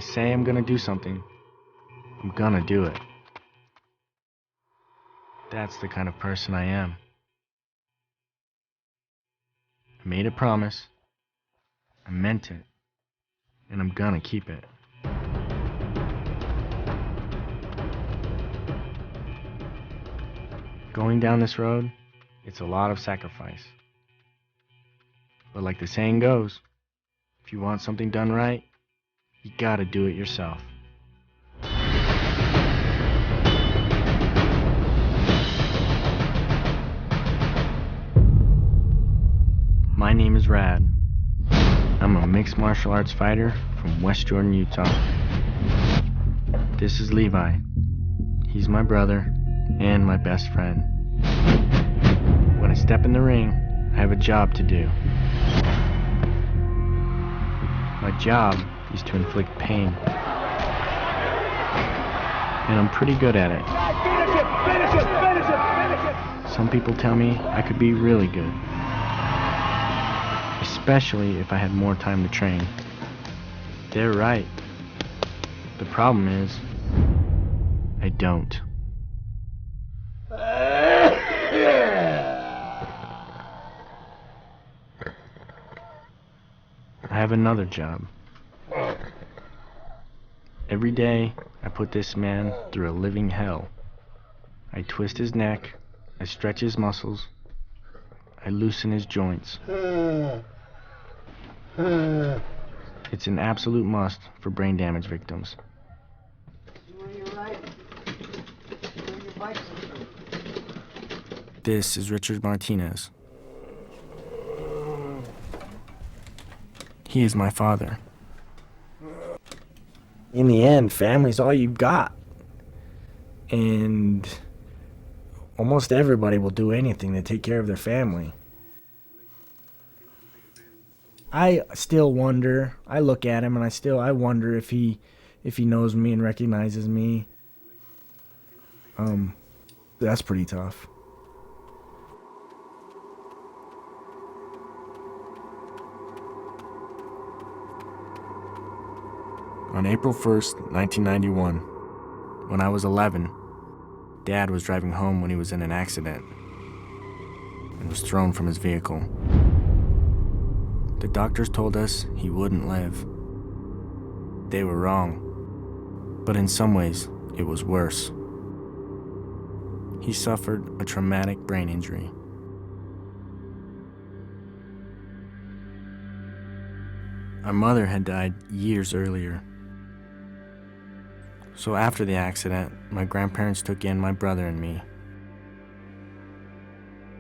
I say I'm gonna do something, I'm gonna do it. That's the kind of person I am. I made a promise, I meant it, and I'm gonna keep it. Going down this road, it's a lot of sacrifice. But like the saying goes, if you want something done right, you gotta do it yourself. My name is Rad. I'm a mixed martial arts fighter from West Jordan, Utah. This is Levi. He's my brother and my best friend. When I step in the ring, I have a job to do. My job is to inflict pain. And I'm pretty good at it. Some people tell me I could be really good. Especially if I had more time to train. They're right. The problem is, I don't. I have another job. Every day, I put this man through a living hell. I twist his neck, I stretch his muscles, I loosen his joints. It's an absolute must for brain damage victims. This is Richard Martinez. He is my father. In the end, family's all you've got. And almost everybody will do anything to take care of their family. I still wonder, I look at him and I wonder if he knows me and recognizes me. That's pretty tough. On April 1st, 1991, when I was 11, Dad was driving home when he was in an accident and was thrown from his vehicle. The doctors told us he wouldn't live. They were wrong, but in some ways, it was worse. He suffered a traumatic brain injury. Our mother had died years earlier. So after the accident, my grandparents took in my brother and me.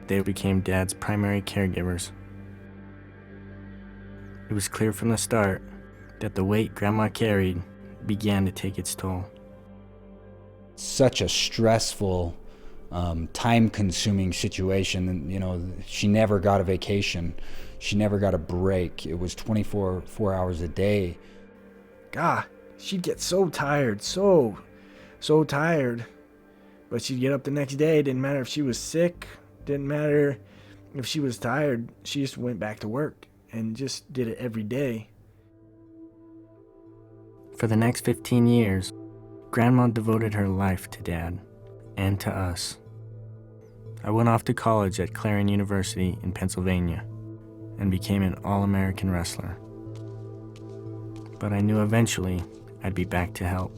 They became Dad's primary caregivers. It was clear from the start that the weight Grandma carried began to take its toll. Such a stressful, time-consuming situation. And, she never got a vacation. She never got a break. It was 24 hours a day. God, she'd get so tired, so tired. But she'd get up the next day. It didn't matter if she was sick. Didn't matter if she was tired. She just went back to work and just did it every day. For the next 15 years, Grandma devoted her life to Dad and to us. I went off to college at Clarion University in Pennsylvania and became an all-American wrestler. But I knew eventually I'd be back to help.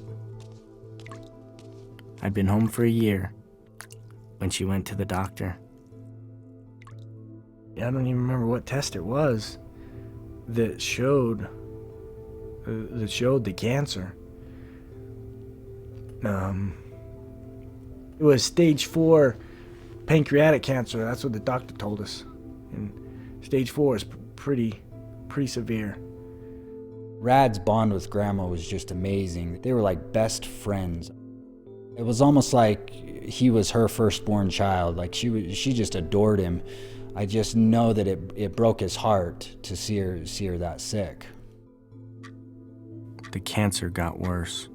I'd been home for a year when she went to the doctor. I don't even remember what test it was that showed the cancer. It was stage 4 pancreatic cancer. That's what the doctor told us. And stage 4 is pretty severe. Rad's bond with Grandma was just amazing. They were like best friends. It was almost like he was her firstborn child. Like she just adored him. I just know that it broke his heart to see her that sick. The cancer got worse,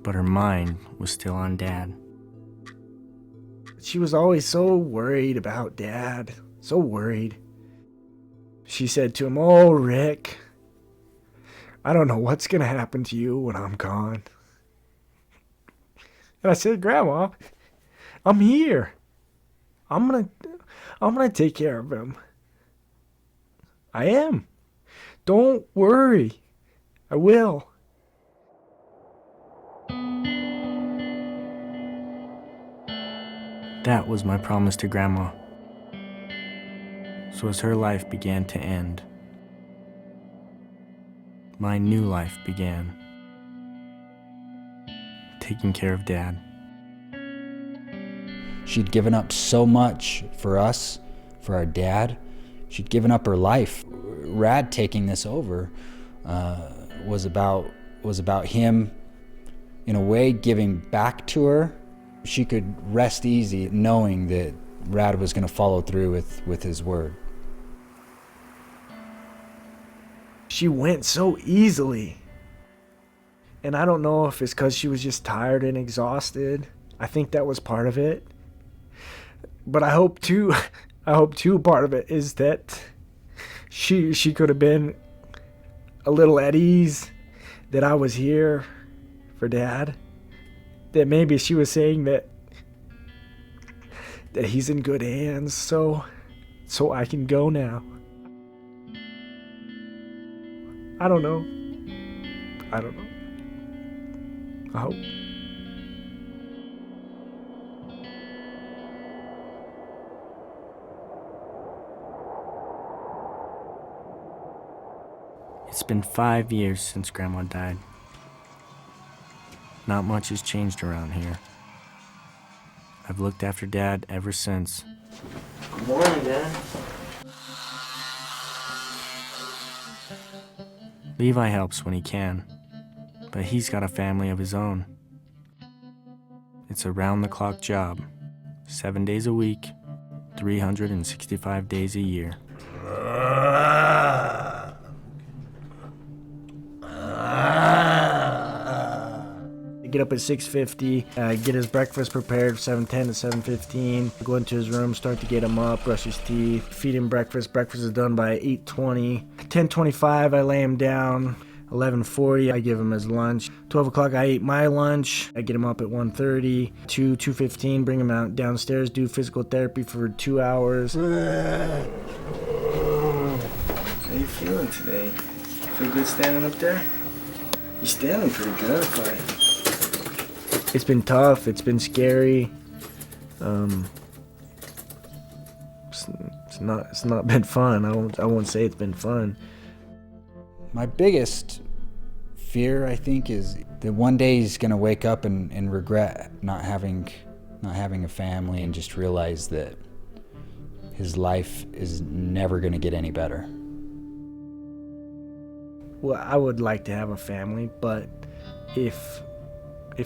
but her mind was still on Dad. She was always so worried about Dad, so worried. She said to him, "Oh, Rick, I don't know what's going to happen to you when I'm gone. And I said, Grandma, I'm here. I'm gonna take care of him. I am. Don't worry. I will. That was my promise to Grandma. So as her life began to end, my new life began. Taking care of Dad. She'd given up so much for us, for our dad. She'd given up her life. Rad taking this over was about him, in a way, giving back to her. She could rest easy knowing that Rad was going to follow through with his word. She went so easily. And I don't know if it's because she was just tired and exhausted. I think that was part of it. But I hope too part of it is that she could have been a little at ease, that I was here for Dad. That maybe she was saying that he's in good hands, so I can go now. I don't know. I hope. It's been 5 years since Grandma died. Not much has changed around here. I've looked after Dad ever since. Good morning, Dad. Levi helps when he can, but he's got a family of his own. It's a round-the-clock job, 7 days a week, 365 days a year. Get up at 6:50, get his breakfast prepared, 7:10 to 7:15. Go into his room, start to get him up, brush his teeth, feed him breakfast. Breakfast is done by 8:20. 10:25, I lay him down. 11:40, I give him his lunch. 12 o'clock, I eat my lunch. I get him up at 1:30. 2:15, bring him out downstairs, do physical therapy for 2 hours. How you feeling today? Feel good standing up there? You're standing pretty good, but it's been tough. It's been scary. It's not been fun. I won't say it's been fun. My biggest fear, I think, is that one day he's gonna wake up and regret not having a family, and just realize that his life is never gonna get any better. Well, I would like to have a family, but if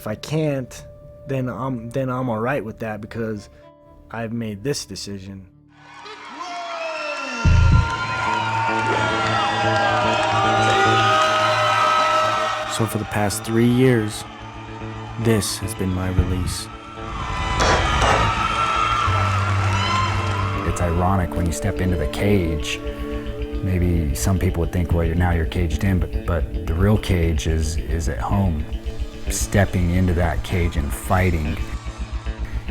I can't, then I'm all right with that, because I've made this decision. So for the past 3 years, this has been my release. It's ironic when you step into the cage. Maybe some people would think, well, you're caged in, but the real cage is at home. Stepping into that cage and fighting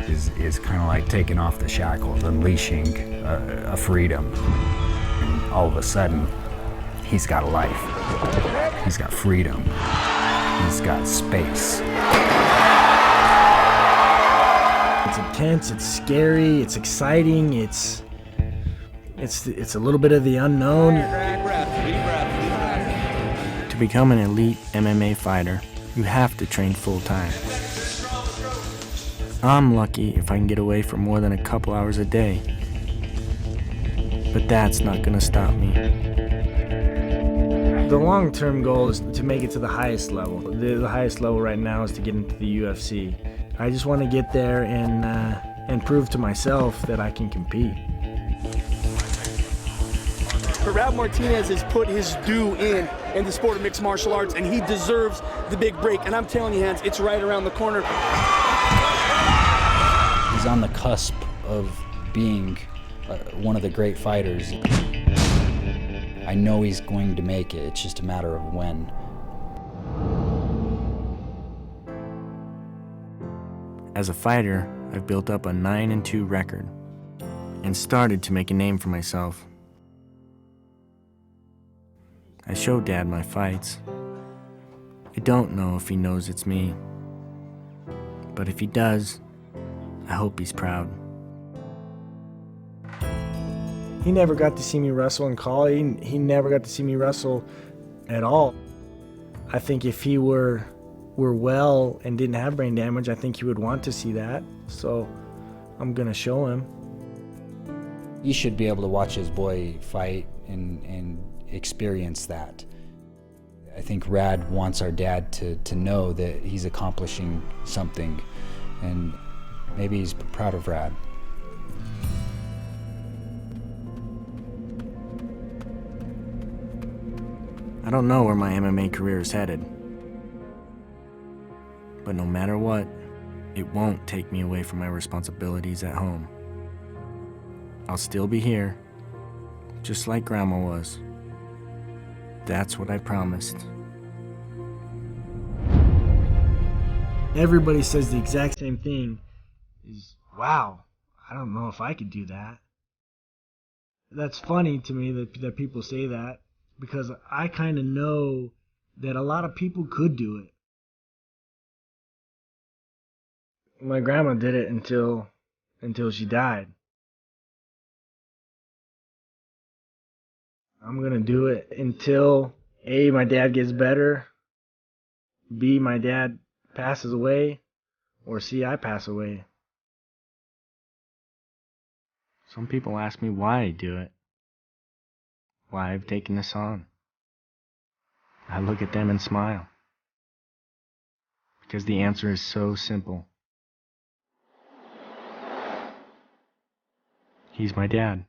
is kind of like taking off the shackles, unleashing a freedom. And all of a sudden, he's got a life. He's got freedom. He's got space. It's intense, it's scary, it's exciting, it's a little bit of the unknown. To become an elite MMA fighter, you have to train full-time. I'm lucky if I can get away for more than a couple hours a day. But that's not gonna stop me. The long-term goal is to make it to the highest level. The highest level right now is to get into the UFC. I just want to get there and prove to myself that I can compete. Rad Martinez has put his due in the sport of mixed martial arts, and he deserves the big break. And I'm telling you, Hans, it's right around the corner. He's on the cusp of being one of the great fighters. I know he's going to make it. It's just a matter of when. As a fighter, I've built up a 9-2 record and started to make a name for myself. I show Dad my fights. I don't know if he knows it's me, but if he does, I hope he's proud. He never got to see me wrestle in college. He never got to see me wrestle at all. I think if he were well and didn't have brain damage, I think he would want to see that. So I'm gonna show him. He should be able to watch his boy fight and experience that. I think Rad wants our dad to know that he's accomplishing something, and maybe he's proud of Rad. I don't know where my MMA career is headed, but no matter what, it won't take me away from my responsibilities at home. I'll still be here, just like Grandma was. That's what I promised. Everybody says the exact same thing. Wow, I don't know if I could do that. That's funny to me that people say that, because I kind of know that a lot of people could do it. My grandma did it until she died. I'm gonna do it until A, my dad gets better, B, my dad passes away, or C, I pass away. Some people ask me why I do it, why I've taken this on. I look at them and smile, because the answer is so simple. He's my dad.